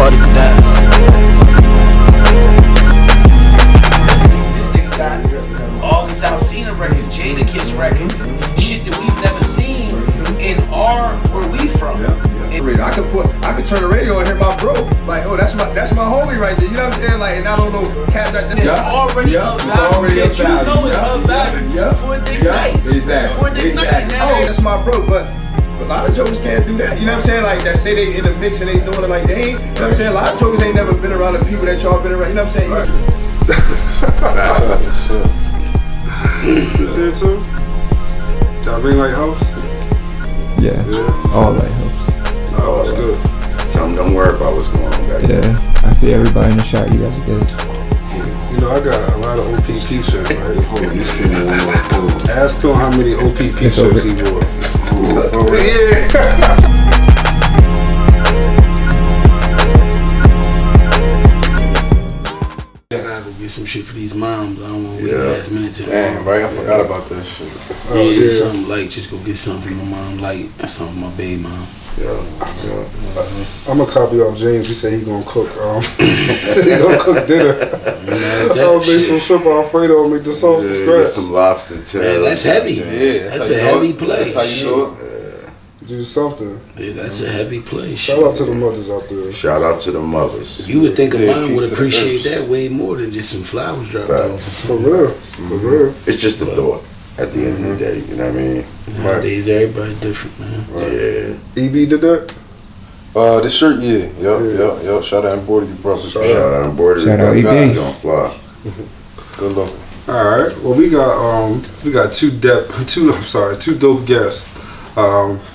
party with that. This nigga got all these Alcina records, Jada Kiss records, shit that we've never seen in where we from. I could turn the radio and hear my bro. Like, oh, that's my homie right there. You know what I'm saying? Like, and I don't know, cap that. It's already of value that you know is of value for a dick night. Exactly. For a dick night. Oh, that's my bro, but a lot of jokers can't do that. You know what I'm saying? Like, that say they in the mix and they doing it like they ain't. You know what I'm saying? A lot of jokers ain't never been around the people that y'all been around. You know what I'm saying? Right. You did too? Y'all bring like house? Yeah. All like house. Oh, that's good. Tell them don't worry about what's going on back there. Yeah, I see everybody in the shot. You guys are good. You know, I got a lot of OPP shirts, right? Ask him how many OPP shirts he wore. Yeah. Get some shit for these moms. I don't want to wait last minute to Damn, right? I forgot about that shit. Yeah, something light. Just go get something for my mom light. Something for my baby mom. I'm gonna copy off James. He said he gonna cook. He said he gonna cook dinner. I'm gonna make some shrimp Alfredo and make the sauce from scratch. Some lobster tail. Man, that's heavy. Yeah, that's a heavy play. That's how you do it. Do something. Yeah, that's a heavy play. Shout out to the mothers out there. Shout out to the mothers. You would think a mom would appreciate that way more than just some flowers dropped off. For real. For real. It's just a thought at the end of the day. You know what I mean? Nowadays, everybody different, man. Right. Yeah. EB did that? This shirt, Yep. Shout out Embroidery Brothers. Shout out Embroidery. Shout out EB. Don't fly. Good looking. All right. Well, we got two dope guests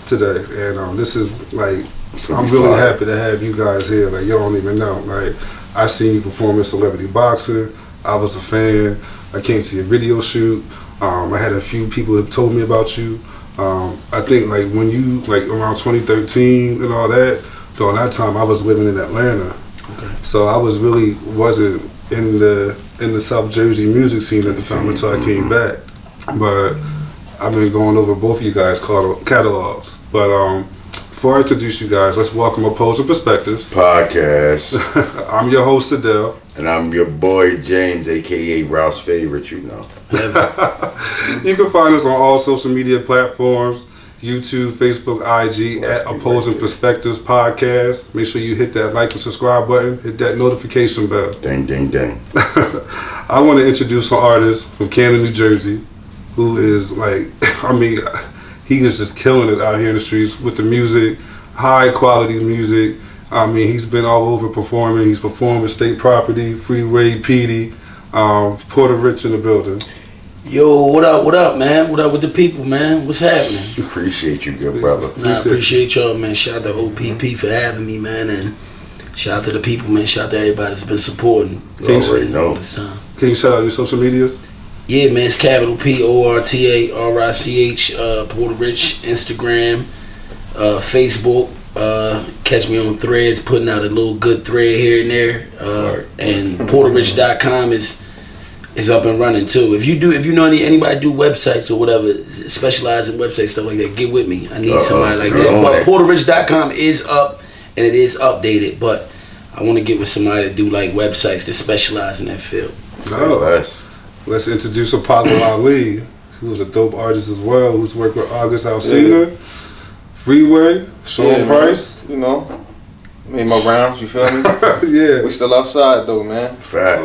today, and this is like I'm really happy to have you guys here. Like, you don't even know. Like, I seen you perform in Celebrity Boxing. I was a fan. I came to your video shoot. I had a few people that told me about you. I think like when you like around 2013 and all that, during that time I was living in Atlanta. Okay. So I wasn't in the South Jersey music scene at the time until I came back. But I've been going over both of you guys' catalogs. But before I introduce you guys, let's welcome Opposing Perspectives Podcast. I'm your host, Adele. And I'm your boy, James, a.k.a. Ralph's favorite, you know. You can find us on all social media platforms, YouTube, Facebook, IG, at Opposing Perspectives Podcast. Make sure you hit that like and subscribe button, hit that notification bell. Ding, ding, ding. I want to introduce an artist from Camden, New Jersey, who is like, he is just killing it out here in the streets with the music, high quality music. He's been all over performing. He's performed with State Property, Freeway, PD, Porta Rich in the building. Yo, what up, man? What up with the people, man? What's happening? Appreciate you, good brother. I appreciate y'all, man. Shout out to OPP for having me, man, and shout out to the people, man. Shout out to everybody that's been supporting all this time. Can you shout out your social medias? Yeah, man, it's capital PORTARICH, Porta Rich, Instagram, Facebook. Catch me on Threads, putting out a little good thread here and there. And PortaRich.com is up and running too. If you know anybody do websites or whatever, specialize in website stuff like that, get with me. I need somebody like that. But PortaRich.com is up and it is updated. But I want to get with somebody that do like websites that specialize in that field. Let's introduce Apollo Ali, who's a dope artist as well, who's worked with August Alsina, Freeway, Sean Price. Man. You know, made my rounds, you feel me? Yeah. We still outside though, man. Facts.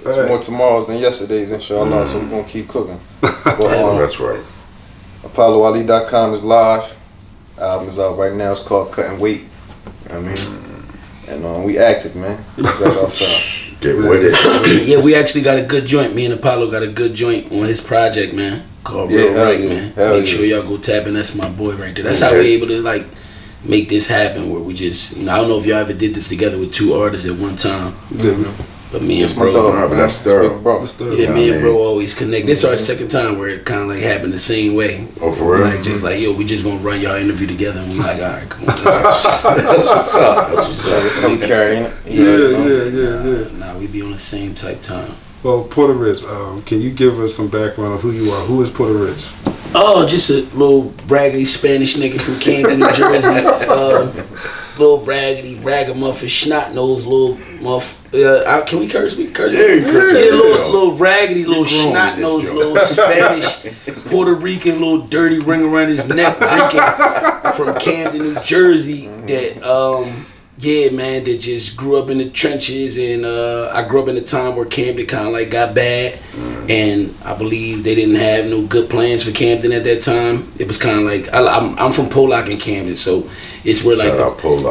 It's more tomorrows than yesterdays, inshallah, so we're going to keep cooking. But, that's right. ApolloAli.com is live. Album is out right now. It's called Cut and Wait. You know what I mean? And we active, man. Right outside. Get with it. Yeah, we actually got a good joint. Me and Apollo got a good joint on his project, man. Called Real Right, man. Make sure y'all go tap in. That's my boy right there. That's how we're able to like make this happen. Where we just, I don't know if y'all ever did this together with two artists at one time. But me and bro, that's thorough. Yeah, me and bro always connect. This is our second time where it kind of like happened the same way. Oh, for real? Like just like, yo, we just gonna run y'all interview together, and we like, all right, come on. That's what's up. That's what's up. It's gonna be carrying it. Yeah. Nah, we be on the same type time. Well, Porta Rich, can you give us some background of who you are? Who is Porta Rich? Oh, just a little raggedy Spanish nigga from Camden, New Jersey. Little raggedy, ragamuffin, snot nose, little can we curse? We can curse. Yeah, little raggedy, little snot nose, little Spanish, Puerto Rican, little dirty ring around his neck, drinking from Camden, New Jersey. That yeah, man, that just grew up in the trenches, and I grew up in a time where Camden kind of like got bad, and I believe they didn't have no good plans for Camden at that time. It was kind of like I'm from Pollock and Camden, so it's where like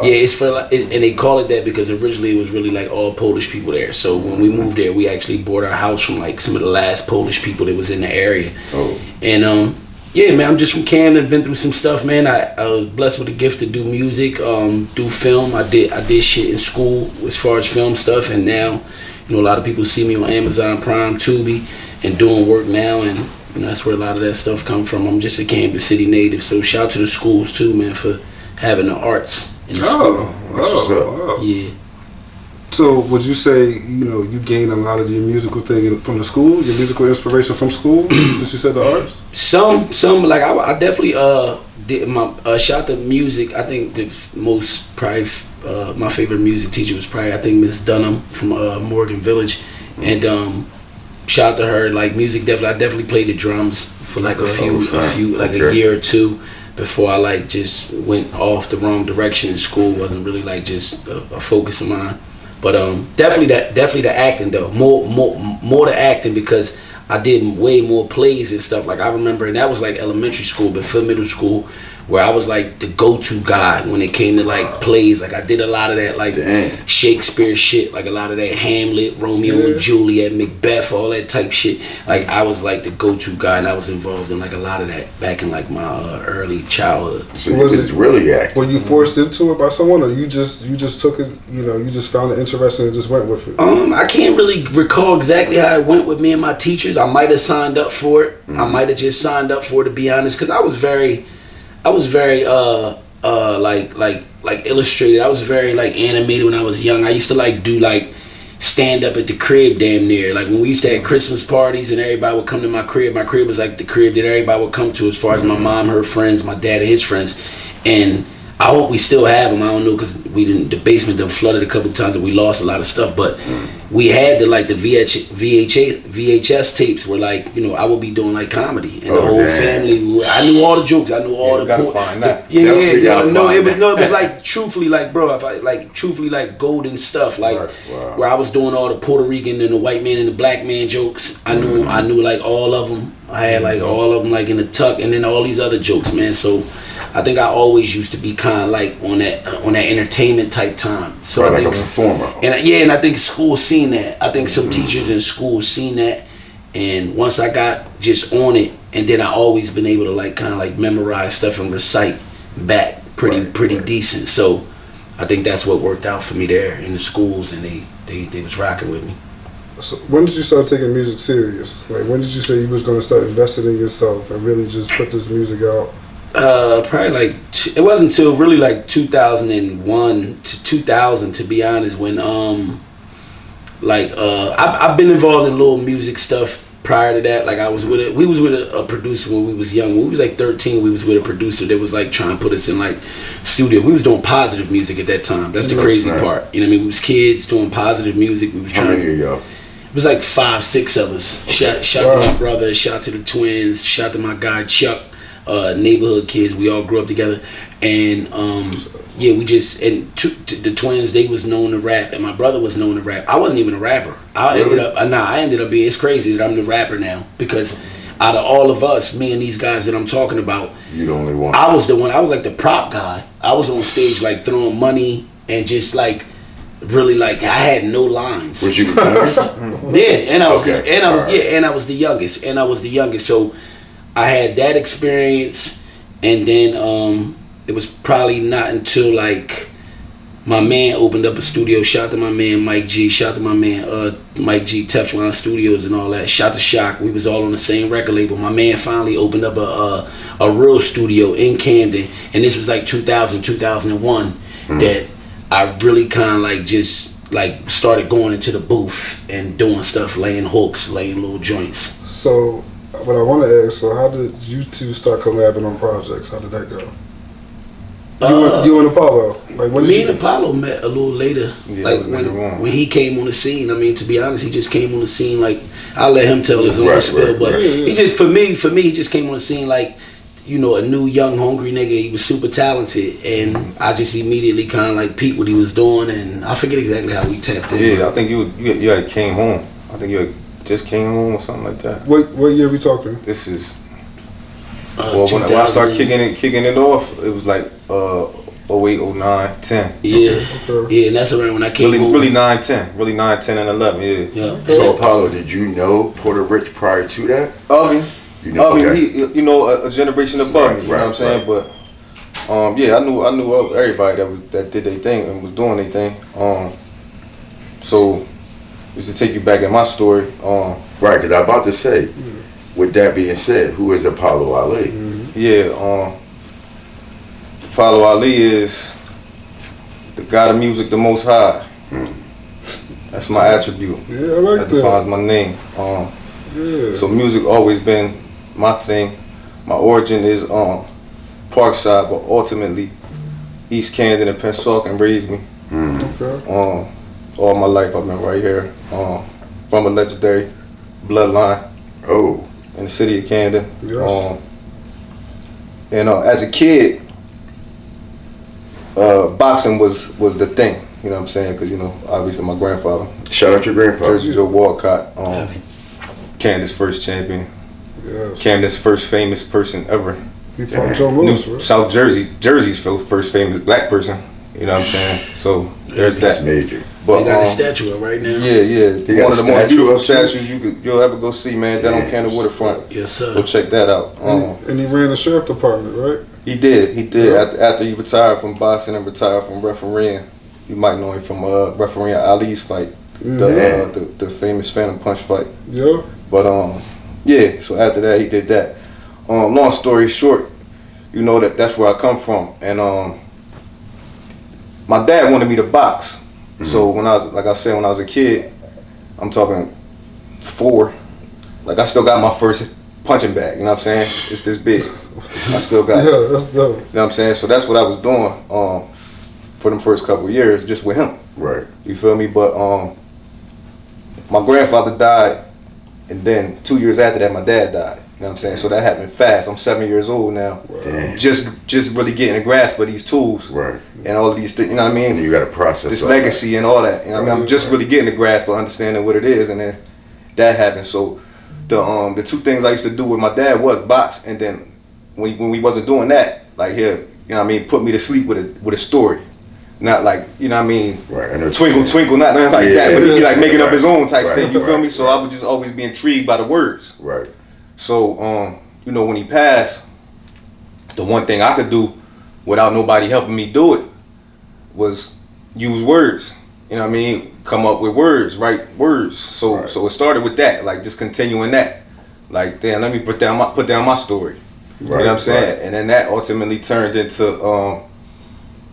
it's for like, and they call it that because originally it was really like all Polish people there. So when we moved there, we actually bought our house from like some of the last Polish people that was in the area, and yeah, man, I'm just from Camden. Been through some stuff, man. I was blessed with a gift to do music, do film. I did shit in school as far as film stuff, and now, you know, a lot of people see me on Amazon Prime, Tubi, and doing work now, and you know, that's where a lot of that stuff come from. I'm just a Kansas City native, so shout out to the schools too, man, for having the arts in the school. That's what's up. Yeah. So would you say, you know, you gained a lot of your musical thing from the school, your musical inspiration from school, since you said the arts? Some like I definitely did my shout to music. I think the most probably my favorite music teacher was probably I think Miss Dunham from Morgan Village, and shout to her. Like music, I definitely played the drums for like a few like a year or two before I like just went off the wrong direction in school. Wasn't really like just a focus of mine. But definitely the acting though, more the acting, because I did way more plays and stuff. Like I remember, and that was like elementary school, but for middle school, where I was like the go-to guy when it came to like plays. Like I did a lot of that like Shakespeare shit, like a lot of that Hamlet, Romeo and Juliet, Macbeth, all that type shit. Like I was like the go-to guy, and I was involved in like a lot of that back in like my early childhood. So you just really acting. Were you forced into it by someone, or you just took it, you know, you just found it interesting and just went with it? I can't really recall exactly how it went with me and my teachers. I might have signed up for it. I might have just signed up for it, to be honest, because I was very like illustrated. I was very like animated when I was young. I used to like do like stand up at the crib damn near. Like when we used to have Christmas parties and everybody would come to my crib. My crib was like the crib that everybody would come to, as far as my mom, her friends, my dad and his friends. And I hope we still have them. I don't know, because the basement done flooded a couple times and we lost a lot of stuff. But we had the VHS tapes where, like, you know, I would be doing like comedy, and the whole family. I knew all the jokes. I knew all the. Find that. No, it was like truthfully, like, bro, truthfully like golden stuff, like where I was doing all the Puerto Rican and the white man and the black man jokes. I knew like all of them. I had like all of them like in the tuck, and then all these other jokes, man. So I think I always used to be kind of like on that entertainment type time. So I think like a performer. And I think school seen that. I think some teachers in school seen that, and once I got just on it, and then I always been able to like kind of like memorize stuff and recite back pretty decent. So I think that's what worked out for me there in the schools, and they was rocking with me. So when did you start taking music serious? Like when did you say you was going to start investing in yourself and really just put this music out? Probably like it wasn't until really like 2001 to 2000, to be honest, when I've been involved in little music stuff prior to that. Like we was with a producer when we was young. When we was like 13, we was with a producer that was like trying to put us in like studio. We was doing positive music at that time. That's the crazy part. You know what I mean? We was kids doing positive music. We was trying. How many of y'all? It was like 5, 6 of us. Okay. Shout to my brother, shout to the twins, shout to my guy Chuck, neighborhood kids. We all grew up together, and we just, and the twins, they was known to rap, and my brother was known to rap. I wasn't even a rapper. I ended up being. It's crazy that I'm the rapper now, because out of all of us, me and these guys that I'm talking about, you the only one. I was the one. I was like the prop guy. I was on stage like throwing money and just like. Really, like, I had no lines. Was you the youngest? Yeah, and I was I was the youngest. So I had that experience, and then it was probably not until like my man opened up a studio. Shout out to my man Mike G. Shout out to my man Mike G. Teflon Studios and all that. Shout out to Shock. We was all on the same record label. My man finally opened up a real studio in Camden, and this was like 2000, 2001 that I really kind of like just like started going into the booth and doing stuff, laying hooks, laying little joints. So what I want to ask, so how did you two start collabing on projects? How did that go? You and Apollo. Like, when me and Apollo met a little later. Yeah, like when he came on the scene. I mean, to be honest, he just came on the scene. Like, I'll let him tell his own spill, but he just for me, he just came on the scene like, you know, a new young hungry nigga. He was super talented, and I just immediately kind of like peeped what he was doing, and I forget exactly how we tapped in. Yeah, I think you had came home. I think you had just came home or something like that. What year we talking? This is. Well, when I started kicking it off, it was like 08, 09, 10. Yeah, yeah, and that's around when I came home. Really 9, 10. Really 9, 10, and 11, Yeah. So Apollo, did you know Porta Rich prior to that? You know, he, a generation above me. You know what I'm saying? But yeah, I knew of everybody that did their thing and was doing their thing. So just to take you back in my story. Right, because I'm about to say. With that being said, who is Apollo Ali? Yeah, Apollo Ali is the God of music, the Most High. That's my attribute. Yeah, I like that. That defines my name. So music always been my thing. My origin is Parkside, but ultimately East Camden and Pennsauken raised me. Okay. All my life I've been right here. From a legendary bloodline. In the city of Camden. Yes. And as a kid, boxing was the thing. You know what I'm saying? Because, you know, obviously my grandfather. Shout out your grandpa. Jersey Joe Walcott, Camden's first champion. Yes. Camden's first famous person ever. He fought Joe Lewis, right? South Jersey's first famous black person. You know what I'm saying? So there's That's that. major. But, they got a statue up right now. Yeah. One of the most beautiful statues you'll ever go see, man. Down on Camden Waterfront. Yes, sir. Go check that out. And he ran the sheriff department, right? He did. Yeah. After he retired from boxing and retired from refereeing. You might know him from refereeing Ali's fight, the famous Phantom Punch fight. Yeah. But yeah. So after that, he did that. Long story short, you know that's where I come from, and my dad wanted me to box. So when I was a kid, I'm talking 4. Like I still got my first punching bag. You know what I'm saying? It's this big. I still got it. Yeah, that's dope. You know what I'm saying? So that's what I was doing for them first couple of years, just with him. Right. You feel me? But my grandfather died, and then 2 years after that, my dad died. You know what I'm saying? So that happened fast. I'm 7 years old now. Damn. Just really getting a grasp of these tools. Right. And all of these things, you know what I mean? And you got to process this legacy and all that. You know what I mean? I'm just really getting a grasp of understanding what it is, and then that happened. So the 2 things I used to do with my dad was box, and then when we wasn't doing that, like here, you know what I mean, put me to sleep with a story. Not like, you know what I mean, twinkle, twinkle, not nothing like that, but he'd be like making up his own type thing, you feel me? So I would just always be intrigued by the words. Right. So, you know, when he passed, the one thing I could do without nobody helping me do it was use words. You know what I mean? Come up with words, write words. So it started with that, like just continuing that. Like, damn, let me put down my story. You know what I'm saying? And then that ultimately turned into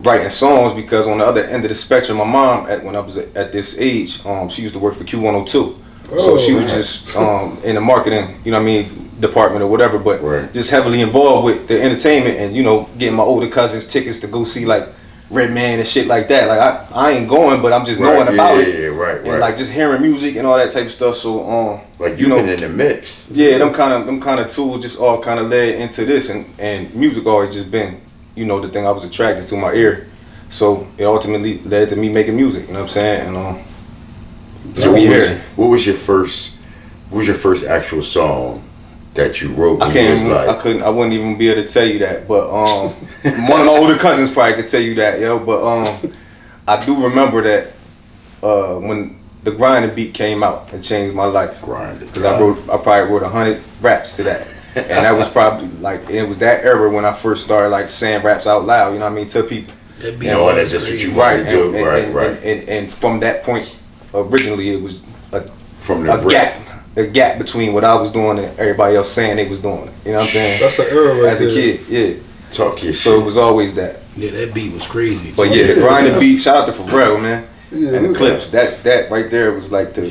writing songs, because on the other end of the spectrum, my mom, when I was at this age, she used to work for Q102. So she was just in the marketing, you know what I mean, department or whatever, but just heavily involved with the entertainment and, you know, getting my older cousins tickets to go see like Redman and shit like that. Like I ain't going, but I'm just knowing about it. Yeah, right. And like just hearing music and all that type of stuff. So like you know, been in the mix. Yeah, them kind of tools just all kind of led into this, and music always just been, you know, the thing I was attracted to, my ear. So it ultimately led to me making music. You know what I'm saying? And so what was your first actual song that you wrote? I wouldn't even be able to tell you that, but one of my older cousins probably could tell you that, yo. But I do remember that when the grinding beat came out, it changed my life. Grinding, because I probably wrote 100 raps to that, and that was probably like, it was that era when I first started like saying raps out loud. You know what I mean, to people. That's just what you want to do, right. And from that point, originally it was a gap between what I was doing and everybody else saying they was doing it. You know what I'm saying? That's the era right as a kid, yeah. Talk your shit. So it was always that. Yeah, that beat was crazy. But yeah, the grinding beat, shout out to Pharrell, man. and the clips. That right there was like the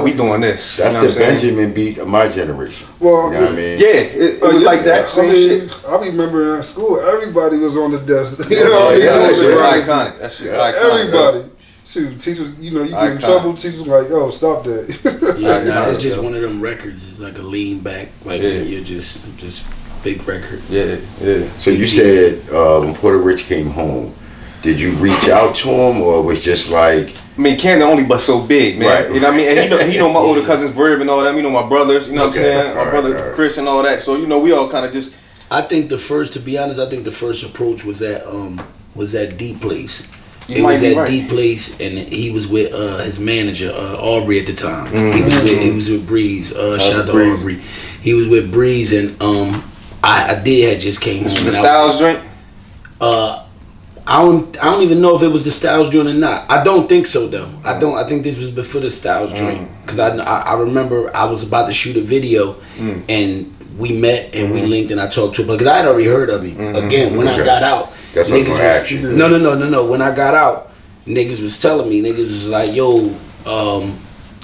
we doing this. That's the Benjamin beat of my generation. Well, you know what I mean? Yeah, it was like that. Same shit. I remember in school, everybody was on the desk. That shit iconic. That shit iconic. Everybody. Shoot, teachers, you get in trouble. Teachers were like, "Yo, stop that." Yeah, it's just one of them records. It's like a lean back, like you're just big record. Yeah. So you said when Porta Rich came home, did you reach out to him, or it was just like? I mean, Camden only but so big, man. Right. You know what I mean? And he know my older cousins Verb and all that. You know my brothers. You know what I'm saying? My brother Chris and all that. So we all kind of just. I think the first approach was at D Place. It was at D Place, and he was with his manager Aubrey at the time. He was with Breeze. Shout out to Aubrey. He was with Breeze, and I had just came home. This was the Styles joint. I don't even know if it was the Styles joint or not. I don't think so though. I think this was before the Styles joint, because I remember I was about to shoot a video, and we met and we linked, and I talked to him because I had already heard of him. Again, when I got out, that's niggas was no. When I got out, niggas was telling me, niggas was like, yo,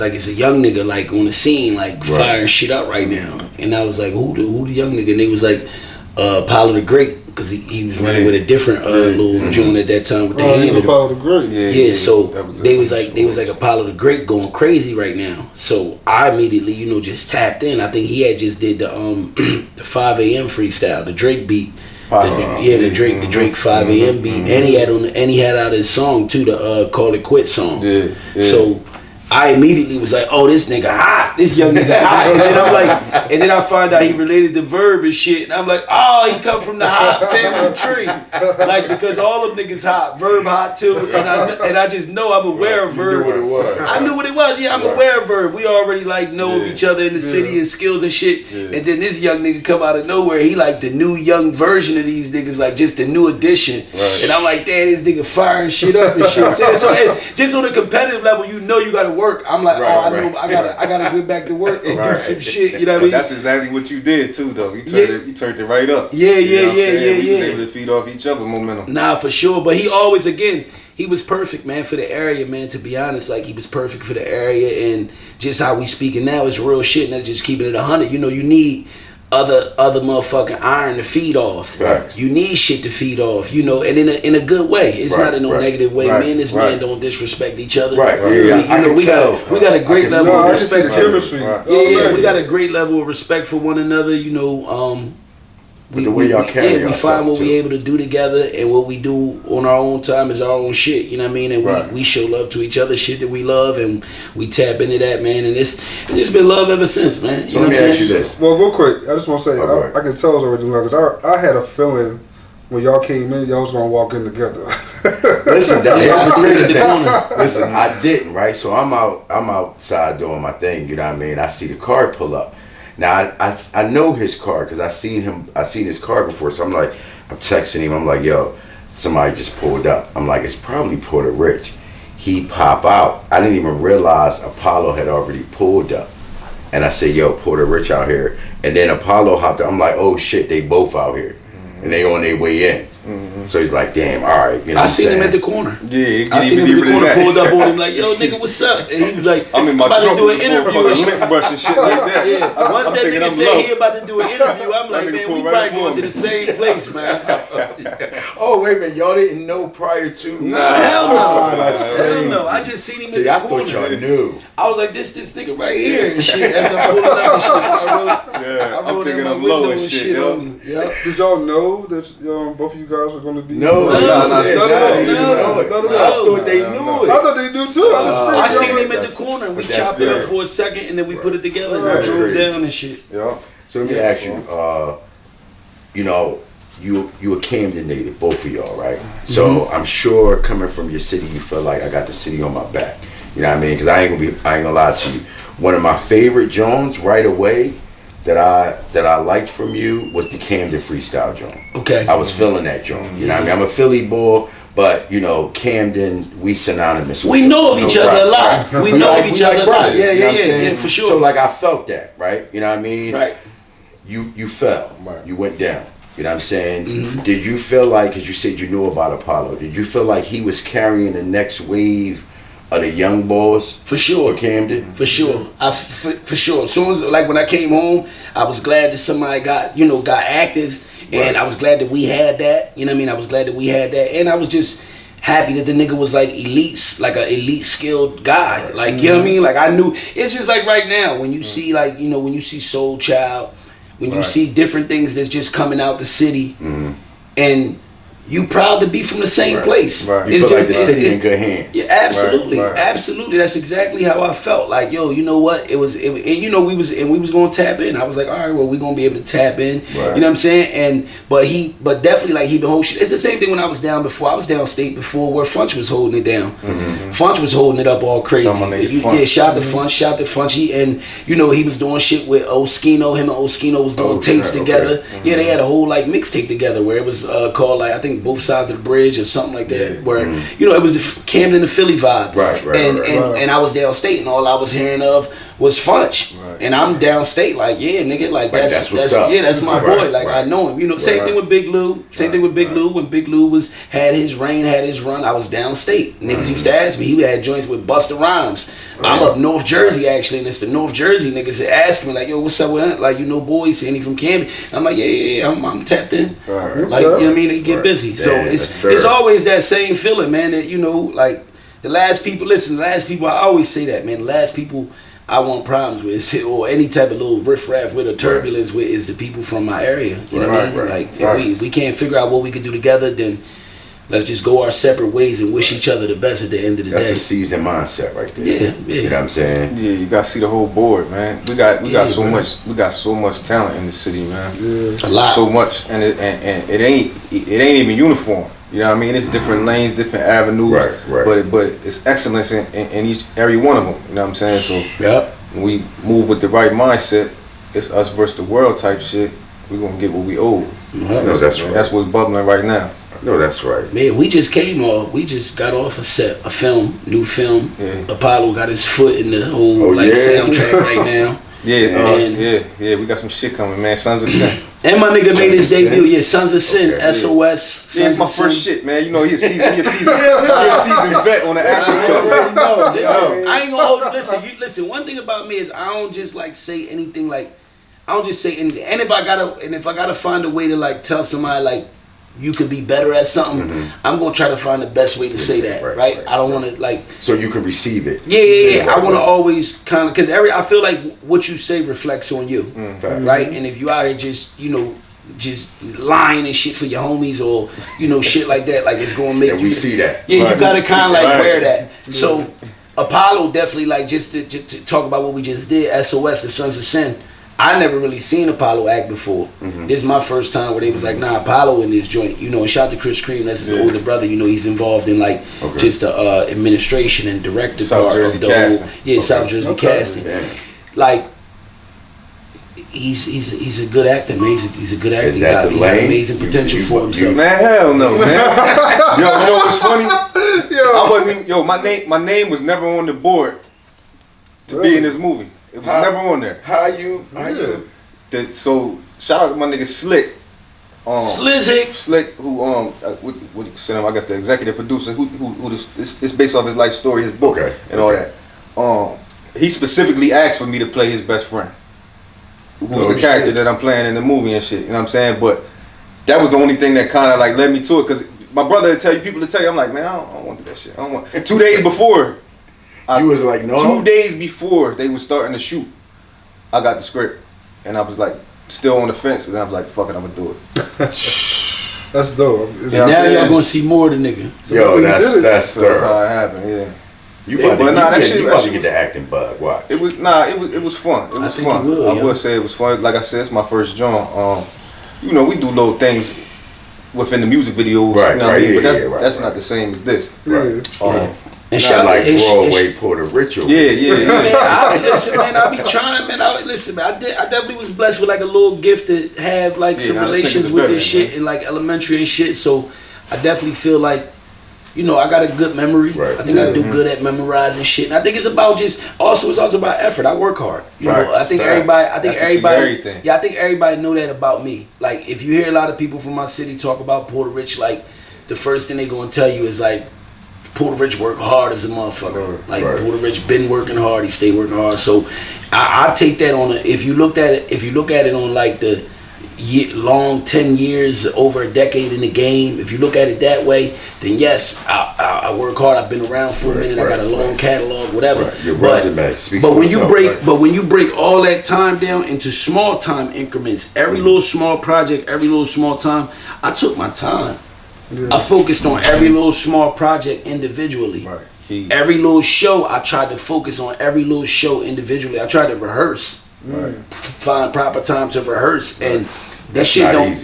like it's a young nigga like on the scene, like firing shit up right now. And I was like, who the young nigga? And they was like, Apollo the Great, because he was running with a different little joint at that time with the hand. Apollo the Great. Yeah, so they was like Apollo the Great going crazy right now. So I immediately, just tapped in. I think he had just did the 5 a.m. freestyle, the Drake beat. The Drake 5 a.m. beat, and he had out his song too, the Call It Quit song. So I immediately was like, oh, this nigga hot, this young nigga hot. And then I'm like, and then I find out he related to Verb and shit, and I'm like, oh, he come from the hot family tree, like, because all them niggas hot, Verb hot too, and I just know I'm aware of Verb. You knew what it was. I knew what it was. Yeah, I'm aware of Verb. We already like know of each other in the city and skills and shit. And then this young nigga come out of nowhere. He like the new young version of these niggas, like just the new edition. And I'm like, damn, this nigga firing shit up and shit. So just on a competitive level, you gotta work. I'm like, I know I gotta get back to work and do some shit. You know what I mean? That's exactly what you did too, though. You turned it right up. Yeah. We was able to feed off each other momentum. Nah, for sure. But he always, again, he was perfect, man, for the area, man. To be honest, like he was perfect for the area, and just how we speaking now is real shit. And just keeping it 100. You need other motherfucking iron to feed off. Facts. You need shit to feed off, and in a good way. It's not in no negative way. Me and this man don't disrespect each other. We got a great level of respect. We got a great level of respect for one another. The way y'all carry we find what we able to do together, and what we do on our own time is our own shit. You know what I mean? And we show love to each other, shit that we love, and we tap into that, man. And it's just been love ever since, man. So let me ask you this. Well, real quick, I just want to say, I can tell it's already love, because I had a feeling when y'all came in, y'all was gonna walk in together. Listen, listen, I didn't, right? So I'm outside doing my thing. You know what I mean? I see the car pull up. Now I know his car because I seen his car before. So I'm texting him. I'm like, yo, somebody just pulled up. I'm like, it's probably Porta Rich. He pop out. I didn't even realize Apollo had already pulled up. And I said, yo, Porta Rich out here. And then Apollo hopped up. I'm like, oh shit, they both out here. And they on their way in. So he's like, damn, all right. I seen him at the corner. Yeah, I seen him at the corner, pulled up on him like, yo, nigga, what's up? And he was like, I'm in my about truck to do an interview and shit. Brush and shit like that. Yeah. Once that nigga said he about to do an interview, I'm like, man, we probably going to the same place, man. Oh, wait a minute, y'all didn't know prior to? Nah, hell no. That's crazy. Hell no. I just seen him in the I corner. thought y'all knew. I was like, this nigga right here and shit. As I'm pulling up and shit. I wrote in my window and shit on him. Did y'all know that both of you guys were going to be? No. I thought they knew it. I thought they knew too. I seen him at the corner and we chopped it up for a second and then we put it together and I drove down and shit. Yeah. So let me ask you, you a Camden native, both of y'all, right? So I'm sure coming from your city, you feel like I got the city on my back. You know what I mean? Because I ain't gonna lie to you. One of my favorite Jones right away that I liked from you was the Camden freestyle joint. Okay. I was feeling that joint. You know what I mean? I'm a Philly boy, but Camden, we synonymous. We know of each other a lot. We know of each other a lot. Yeah, for sure. So I felt that, right? You know what I mean? Right. You fell. Right. You went down. You know what I'm saying? Mm-hmm. Did you feel like, because you said you knew about Apollo, did you feel like he was carrying the next wave of the young boys? For sure. For Camden? For sure. For sure. As soon as, like, when I came home, I was glad that somebody got active. And I was glad that we had that. You know what I mean? I was glad that we had that. And I was just happy that the nigga was like elites, like an elite skilled guy. Right. Like, you know what I mean? Like, I knew. It's just like right now, when you see, like, you know, when you see Soul Child, when you see different things that's just coming out the city, and you proud to be from the same place. Right. You feel like the city in good hands. Yeah, absolutely, absolutely. That's exactly how I felt. Like, yo, you know what? It was, and you know, we was gonna tap in. I was like, all right, well, we gonna be able to tap in. Right. You know what I'm saying? But definitely, like, he the whole shit. It's the same thing when I was down before. I was downstate before, where Funch was holding it down. Funch was holding it up all crazy. Shout to Funchy, and you know, he was doing shit with Oskino. Him and Oskino was doing tapes together. Okay. Yeah, they had a whole like mixtape together where it was called, like, I think Both Sides of the Bridge or something like that, where you know, it was the Camden and Philly vibe. And I was downstate, and all I was hearing of was Funch. And I'm downstate, like, yeah, nigga, like, that's what's up. Yeah, that's my boy. Like, I know him. You know, same thing with Big Lou. Same thing with Big Lou. When Big Lou had his run, I was downstate. Niggas used to ask me. He had joints with Busta Rhymes. I'm up North Jersey, actually, and it's the North Jersey niggas that ask me, like, yo, what's up with him? Like, you know, boys, and he from Camden. And I'm like, yeah, I'm tapped in. Like, you know what I mean? They get busy. So it's always that same feeling, man, that, you know, like, the last people I always say that, man, the last people I want problems with, or any type of little riffraff with or turbulence with, is the people from my area. You know what I mean? Like, if we can't figure out what we can do together, then let's just go our separate ways and wish each other the best at the end of the day. That's a seasoned mindset right there. Yeah. You know what I'm saying? Yeah, you gotta see the whole board, man. We got so much talent in the city, man. Yeah. A lot. So much, and it ain't even uniform. You know what I mean? It's different lanes, different avenues. Right. But it's excellence in every one of them. You know what I'm saying? So when we move with the right mindset, it's us versus the world type shit. We gonna get what we owe. That's right. That's what's bubbling right now. No, that's right. Man, we just got off a new film. Yeah. Apollo got his foot in the whole soundtrack right now. Yeah, we got some shit coming, man. Sons of Sin. And my nigga made his debut, Sons of Sin, SOS. Yeah, it's my first shit, man. You know, he a seasoned vet on the African. I ain't gonna hold you. Listen, one thing about me is I don't just like say anything like, I don't just say anything. And if I gotta find a way to like tell somebody like, you could be better at something, I'm gonna try to find the best way to say that, right? I don't want to like, so you can receive it. Yeah. I want to always kind of, because I feel like what you say reflects on you, right? And if you out here just, you know, just lying and shit for your homies, or, you know, shit like that, like, it's gonna make you. We see that. Yeah, you gotta kind of like wear that. So Apollo definitely, like, just to talk about what we just did, SOS, the Sons of Sin. I never really seen Apollo act before. This is my first time where they was like, nah, Apollo in this joint, you know. And shout to Chris Cream, that's his older brother, you know. He's involved in like just the administration and director part of the whole, South Jersey casting. Like, he's a good actor, man. He's a good actor. He got amazing potential for himself. Man, hell no, man. Yo, you know what's funny? I wasn't even, my name was never on the board to be in this movie. It was never on there. How you? So shout out to my nigga Slick. Slick, who what you consider him, I guess, the executive producer, who it's based off his life story, his book, and all that. He specifically asked for me to play his best friend, who's the character that I'm playing in the movie and shit. You know what I'm saying? But that was the only thing that kind of like led me to it, because my brother would tell you, I'm like, man, I don't want that shit. I don't want. 2 days before. You was like, no? 2 days before they was starting to shoot, I got the script, and I was like, still on the fence, but then I was like, fuck it, I'm gonna do it. That's dope. And now y'all gonna see more of the nigga. So yo, that's how it happened. Yeah. You about to get the acting bug. Why? It was fun. It was fun. I will say it was fun. Like I said, it's my first joint. You know, we do little things within the music videos. Right. You know what I mean? But that's not the same as this. Right. And not like Broadway, Porta Rich. Yeah. Man, I be trying, man. I definitely was blessed with like a little gift to have like some relations with this shit in like elementary and shit. So I definitely feel like you know, I got a good memory. Right. I think I do good at memorizing shit. And I think it's about it's also about effort. I work hard. You know, I think everybody I think everybody know that about me. Like, if you hear a lot of people from my city talk about Porta Rich, like, the first thing they gonna tell you is like, Porta Rich work hard as a motherfucker. Like, Porta Rich been working hard, he stay working hard. So I take that on if you look at it on like the long 10 years, over a decade in the game, if you look at it that way, then yes, I work hard. I've been around for a minute. I got a long catalog, whatever. Your resume speaks but for when itself, when you break all that time down into small time increments, every little small project, every little small time, I took my time. I focused on every little small project individually. Every little show, I tried to focus on every little show individually. I tried to rehearse, find proper time to rehearse, and that shit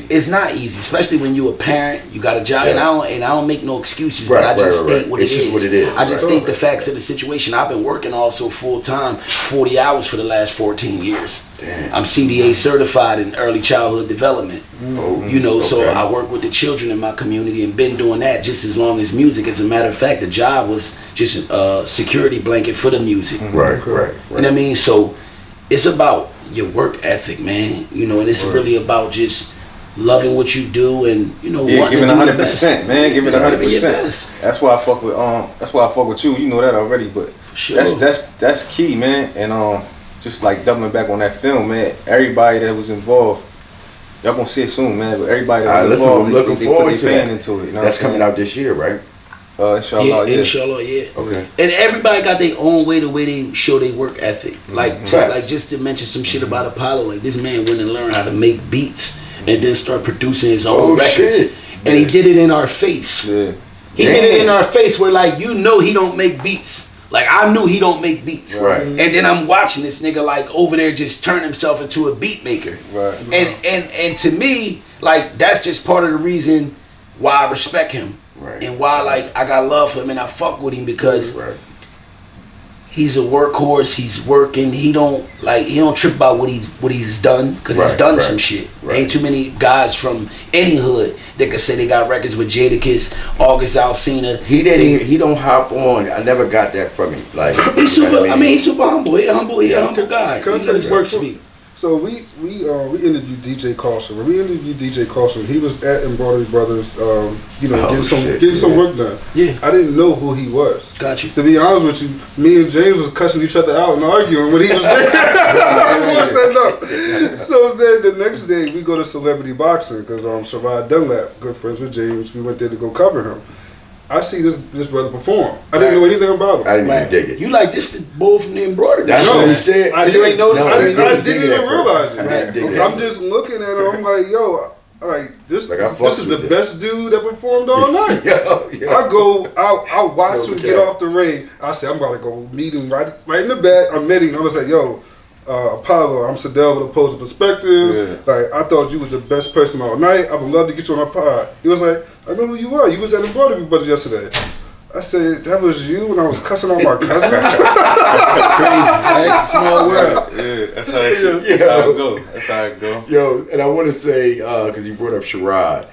it's not easy, especially when you a parent, you got a job, and I don't make no excuses, but I just state what it is. I just state the facts of the situation. I've been working also full time, 40 hours for the last 14 years. Damn. I'm CDA certified in early childhood development. You know, so I work with the children in my community and been doing that just as long as music. As a matter of fact, the job was just a security blanket for the music. Right. You know what I mean? So it's about your work ethic, man. You know, and it's really about just loving what you do and, you know, giving 100%, man. Giving 100%. That's why I fuck with That's why I fuck with you. You know that already, but sure. That's key, man. And just like doubling back on that film, man. Everybody that was involved, y'all gonna see it soon, man. But everybody that was involved, I'm looking forward to that. Into it, you know that's coming out this year, right? Inshallah, Inshallah, yeah. Okay. And everybody got their own way, the way they show their work ethic. Like, just to mention some shit about Apollo, like, this man went and learned how to make beats and then start producing his own records. Shit. And he did it in our face. Yeah. He did it in our face where, like, you know he don't make beats. Like, I knew he don't make beats. Right. And then I'm watching this nigga, like, over there just turn himself into a beat maker. Right. And to me, like, that's just part of the reason why I respect him. Right. And why, like, I got love for him and I fuck with him because he's a workhorse. He's working. He don't trip about what he's done because he's done some shit. Ain't too many guys from any hood that could say they got records with Jadakiss, August Alsina. He don't hop on. I never got that from him. Like, he's super. He's super humble. He's a humble guy. He let his work speak. So we interviewed DJ Caution. When we interviewed DJ Caution, he was at Embroidery Brothers, getting some work done. Yeah. I didn't know who he was. Got you. To be honest with you, me and James was cussing each other out and arguing when he was there. So then the next day we go to Celebrity Boxing because Sherrod Dunlap, good friends with James, we went there to go cover him. I see this brother perform. I didn't know anything about him. I didn't even dig it. You like this bull from the embroidery? That's what he said. I didn't even realize it. Okay. I'm just looking at him. I'm like, yo, this is the best dude that performed all night. I watch him get off the ring. I said, I'm about to go meet him right in the back. I met him. I was like, yo, Apollo, I'm Sadell with Opposing Perspectives. Yeah. Like, I thought you was the best person all night. I would love to get you on my pod. He was like, I know who you are. You was at Embroidery Brothers yesterday. I said, that was you when I was cussing out my cousin? Crazy, right? Small world. Yeah, that's how it go. That's how it go. Yo, and I want to say, because you brought up Sherrod,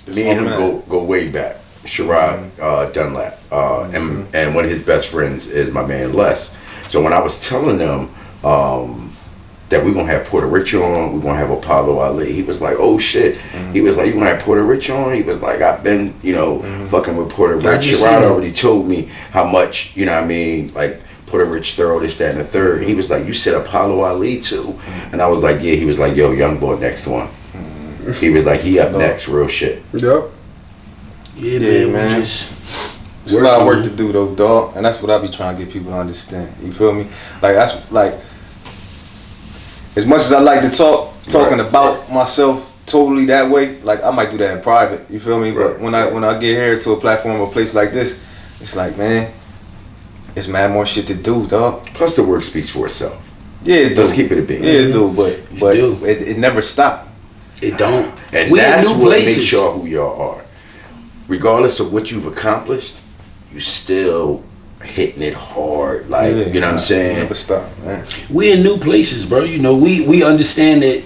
me and him go way back. Sherrod Dunlap. And one of his best friends is my man Les. So when I was telling them that we're going to have Porta Rich on, we're going to have Apollo Ali, he was like, oh shit. He was like, you going to have Porta Rich on? He was like, I've been, fucking with Porta Rich. Sherrod already told me how much, you know what I mean, like Porta Rich thorough, this, that, and the third. He was like, you said Apollo Ali too? And I was like, yeah. He was like, yo, young boy, next one. He was like, he up next, real shit. Yep. Yeah, man. There's a lot of work to do though, dog, and that's what I be trying to get people to understand. You feel me? Like, that's like, as much as I like to talking about myself totally that way, like I might do that in private. You feel me? But when I get here to a platform or a place like this, it's like, man, it's mad more shit to do, dog. Plus the work speaks for itself. Yeah, it Let's keep it a beat. Yeah, it do, but it never stopped. It don't. And that's what makes y'all who y'all are. Regardless of what you've accomplished, you still hitting it hard, like, you know what I'm saying? Never stop, man. We in new places, bro. We understand that,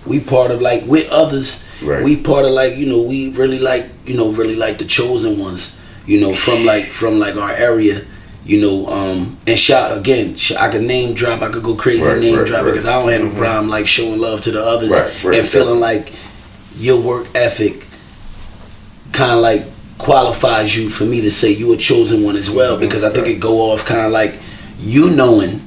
we part of, like, with others. Right. We part of, like, we really like the chosen ones. you know, from like our area, you know, and I could name drop, I could go crazy name drop because I don't have no problem like showing love to the others and feeling like your work ethic kind of like qualifies you for me to say you a chosen one as well, because I think it go off kind of like you knowing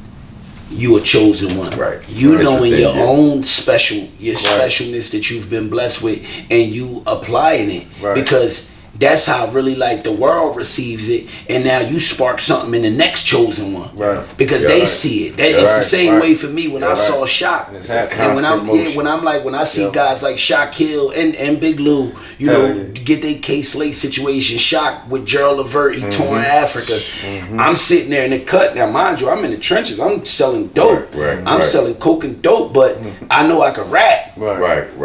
you a chosen one, you knowing your own specialness that you've been blessed with, and you applying it because that's how really like the world receives it, and now you spark something in the next chosen one, because they see it. It's the same way for me when I saw Shock, and when I see guys like Shaquille and Big Lou, you know, get their K-Slate situation, Shock with Gerald Levert, he touring Africa. I'm sitting there in the cut. Now, mind you, I'm in the trenches. I'm selling dope. I'm selling coke and dope, but I know I can rap.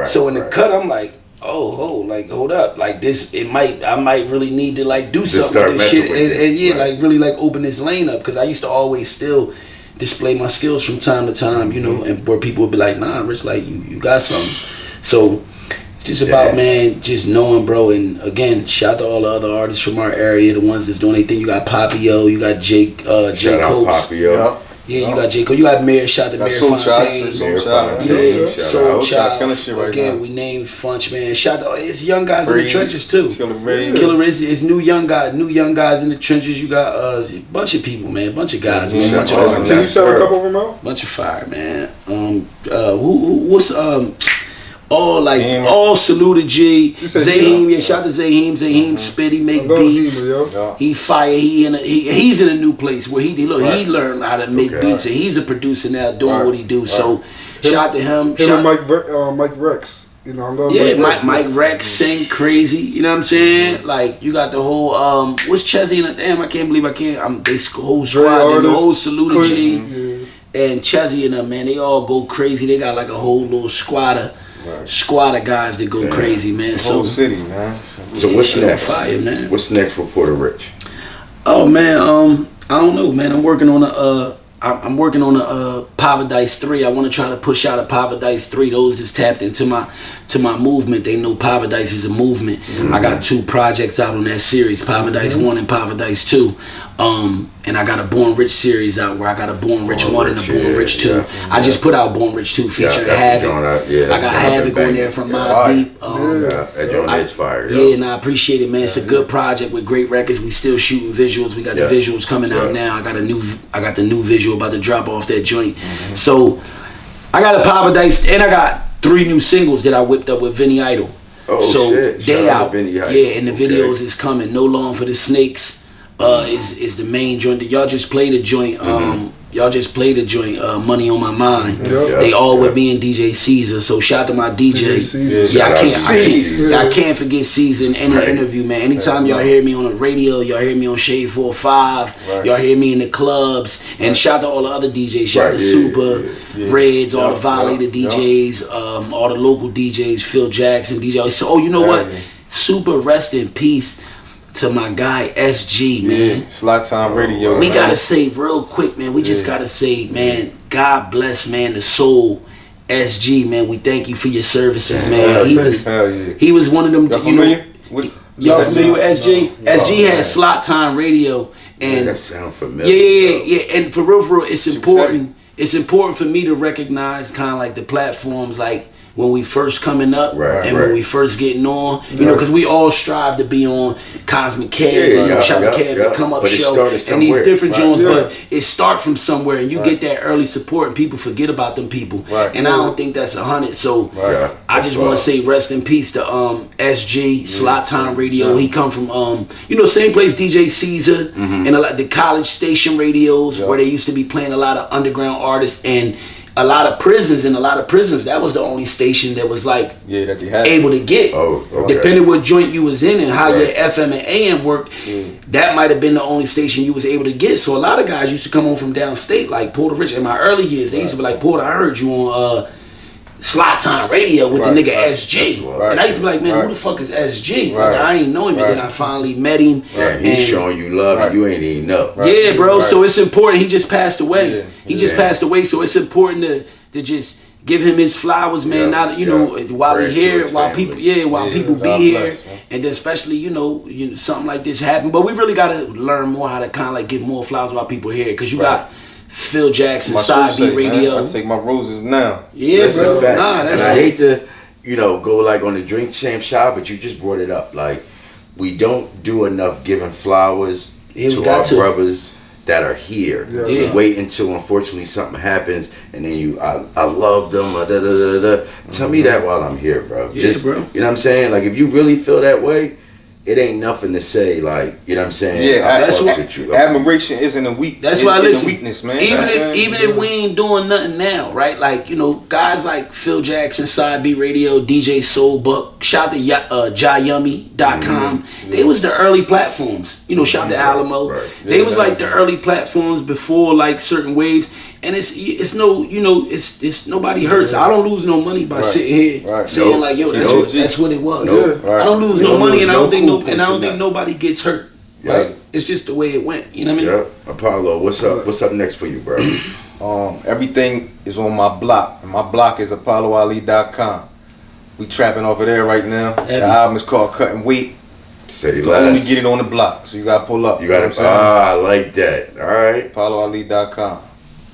So in the cut, I'm like, like hold up, like this, I might really need to like do something with this shit, and like really like open this lane up, because I used to always still display my skills from time to time, you know, and where people would be like, nah, Rich, like you got something. So it's just about man, just knowing, bro. And again, shout out to all the other artists from our area, the ones that's doing their thing. You got Papio, you got Jake Coates. Yeah, you got J. Cole. You got Mayor, shout to Mayor Fontaine. Soul Child. Again, we named Funch, man. Shout out, it's young guys in the trenches too. Killer is new young guys in the trenches. You got a bunch of people, man. Bunch of guys, man. Can you shout a couple of them out? Bunch of fire, man. What's all saluted G. Zaheem, shout out to Zaheem spit, he make beats. He fire, he's in a new place where he learned how to make beats, and he's a producer now doing what he do. So shout out to him. Him and Mike Rex. You know, I love Mike Rex sing crazy, you know what I'm saying? Like you got the whole what's Chezzy and I can't believe they whole squad, the whole saluted G and Chezzy and them, man, they all go crazy. They got like a whole little squad of guys that go crazy, man. The whole city, man. So what's next? Fire, man. What's next for Porta Rich? Oh man, I don't know, man. I'm working on a Paradise 3. I want to try to push out a Paradise 3. Those that's tapped into my movement, they know Paradise is a movement. I got 2 projects out on that series, Paradise 1 and Paradise 2. And I got a Born Rich series out where I got a Born Rich 1 and a Born Rich 2. I just put out Born Rich 2 featuring Havoc. I got Havoc on there from My Beat. That joint is fire. Yeah, and I appreciate it, man. It's a good project with great records. We still shooting visuals. We got the visuals coming out now. I got the new visual about to drop off that joint. So I got a Paradise, and I got 3 new singles that I whipped up with Vinny Idol. They out. And the videos is coming. No Long for the Snakes is the main joint. Y'all just played a joint. Money on My Mind. They all with me and DJ Caesar. So shout out to my DJ. I can't forget Caesar in any interview, man. Anytime y'all hear me on the radio, y'all hear me on Shade 4-5, y'all hear me in the clubs, and shout out to all the other DJs. Shout out to Super, Reds, all the Violator DJs, all the local DJs, Phil Jackson, DJ. So, you know what? Super rest in peace to my guy SG, man. Slot Time Radio. We gotta say real quick, man. We just gotta say, man, God bless, man, the soul SG, man. We thank you for your services, man. He was one of them. Y'all familiar? Y'all familiar with SG? SG had Slot Time Radio, and that sound familiar. Yeah. And for real, it's important. It's important for me to recognize kind of like the platforms, like when we first coming up when we first getting on, you know, because we all strive to be on Cosmic Cab, Chopper Cab, and Come Up but Show, and these different joints, but it start from somewhere, and you get that early support, and people forget about them people, and I don't think that's 100. So I just want to say rest in peace to SG, Slot Time Radio. He come from same place DJ Caesar and a lot the college station radios where they used to be playing a lot of underground artists, and a lot of prisons, that was the only station that was like that they had able to get. Depending what joint you was in and how your FM and AM worked, that might have been the only station you was able to get. So a lot of guys used to come home from downstate, like Porta Rich. In my early years, they used to be like, Porta, I heard you on Slot Time Radio with the nigga SG. And I used to be like, man, who the fuck is SG? Like, I ain't know him, and then I finally met him. And he's showing you love, and you ain't even know. Yeah, bro. So it's important. He just passed away. He just passed away, so it's important to just give him his flowers, man. Now that while he's here, while people be here, and then especially something like this happen. But we really gotta learn more how to kind of like give more flowers while people here, because you got Phil Jackson, Side B Radio. Man, I take my roses now. Yeah, bro. And I hate to go like on the Drink Champ shot, but you just brought it up. Like, we don't do enough giving flowers to our brothers that are here. We wait until unfortunately something happens, and then I love them. Tell me that while I'm here, bro. Yeah, Just, bro. you know what I'm saying? Like, if you really feel that way, it ain't nothing to say, like, you know what I'm saying? Yeah, that's what admiration isn't a weakness. That's why I listen. Weakness, man. Even if we ain't doing nothing now, right? Like, guys like Phil Jackson, Side B Radio, DJ Soul Buck, shout to jerseyjoewalcott.com. They was the early platforms. Shout to Alamo. Right. They was like the early platforms before like certain waves. And it's nobody hurts. I don't lose no money by sitting here saying like, yo, that's what it was. I don't lose no money, and I don't think nobody gets hurt. Right? It's just the way it went. You know what I mean? Yeah. Apollo, what's up next for you, bro? Everything is on my block, and my block is apolloali.com. We trapping over there right now. The album is called Cutting Weight. Say less. Only get it on the block, so you gotta pull up. You gotta. I like that. All right. apolloali.com.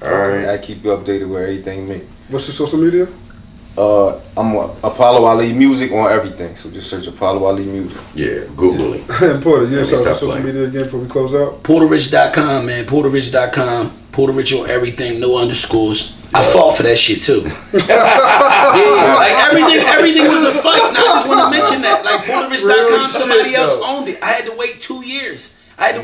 All right. I keep you updated with everything me. What's your social media? I'm Apollo Ali Music on everything, so just search Apollo Ali Music. Yeah, Google it. And Porter, you have social media again before we close out? PortaRich.com, man. PortaRich.com. Porta Rich on everything, no underscores. I fought for that shit too. Like everything was a fight. Now I just want to mention that. Like PortaRich.com, somebody else owned it. I had to wait 2 years. I had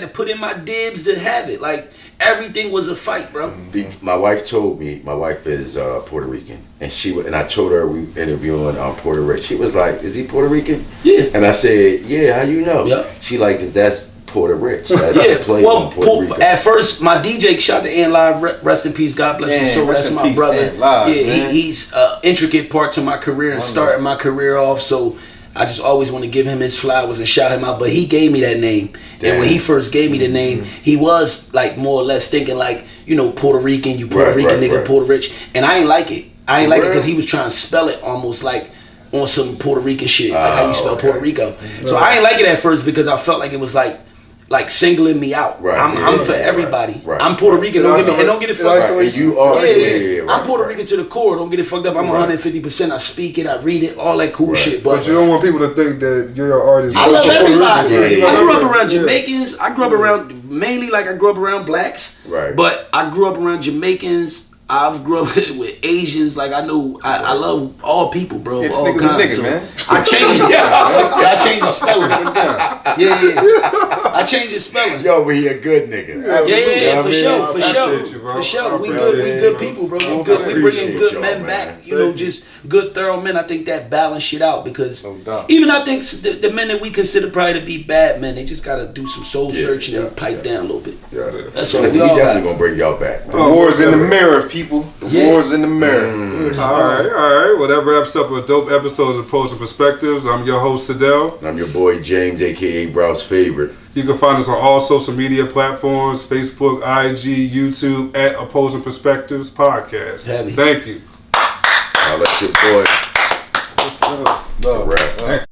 to put in my dibs to have it. Like, everything was a fight, bro. My wife told me, my wife is Puerto Rican, and I told her we interviewing Porta Rich. She was like, "Is he Puerto Rican?" Yeah. And I said, "Yeah, how you know?" Yep. She like, "Cause that's Porta Rich." That's well, at first, my DJ, shout to Ann Live, rest in peace, God bless his soul. That's my brother. He's an intricate part to my career and starting my career off. So I just always want to give him his flowers and shout him out. But he gave me that name. Damn. And when he first gave me the name, he was like more or less thinking like, Puerto Rican, you Puerto Rican nigga, Porta Rich. And I ain't like it. I ain't like it because he was trying to spell it almost like on some Puerto Rican shit, like how you spell Puerto Rico. So I ain't like it at first because I felt like it was like singling me out. I'm for everybody. I'm Puerto Rican. Don't get it fucked up. You are. I'm Puerto Rican to the core. Don't get it fucked up. I'm 150%. I speak it. I read it. All that cool shit. But you don't want people to think that you're an artist. I love everybody. I grew up around Jamaicans. I grew up around I grew up around blacks. Right. But I grew up around Jamaicans. I've grew up with Asians. Like I love all people, bro. Yeah, all kinds. Nigga, man. I changed it. I changed the spelling. I changed the spelling. Yo, but he a good nigga. Yeah, for sure. We good people, bro. We bringing good men back. Just good thorough men. I think that balance shit out because even I think the men that we consider probably to be bad men, they just gotta do some soul searching and pipe down a little bit. That's all. We definitely gonna bring y'all back. The war's in the mirror, people. The war's in the mirror. All right. Well, that wraps up a dope episode of Opposing Perspectives. I'm your host, Sadell. And I'm your boy, James, a.k.a. Brow's Favorite. You can find us on all social media platforms, Facebook, IG, YouTube, at Opposing Perspectives Podcast. Heavy. Thank you. I'll let your boy. Let's go. It's a wrap.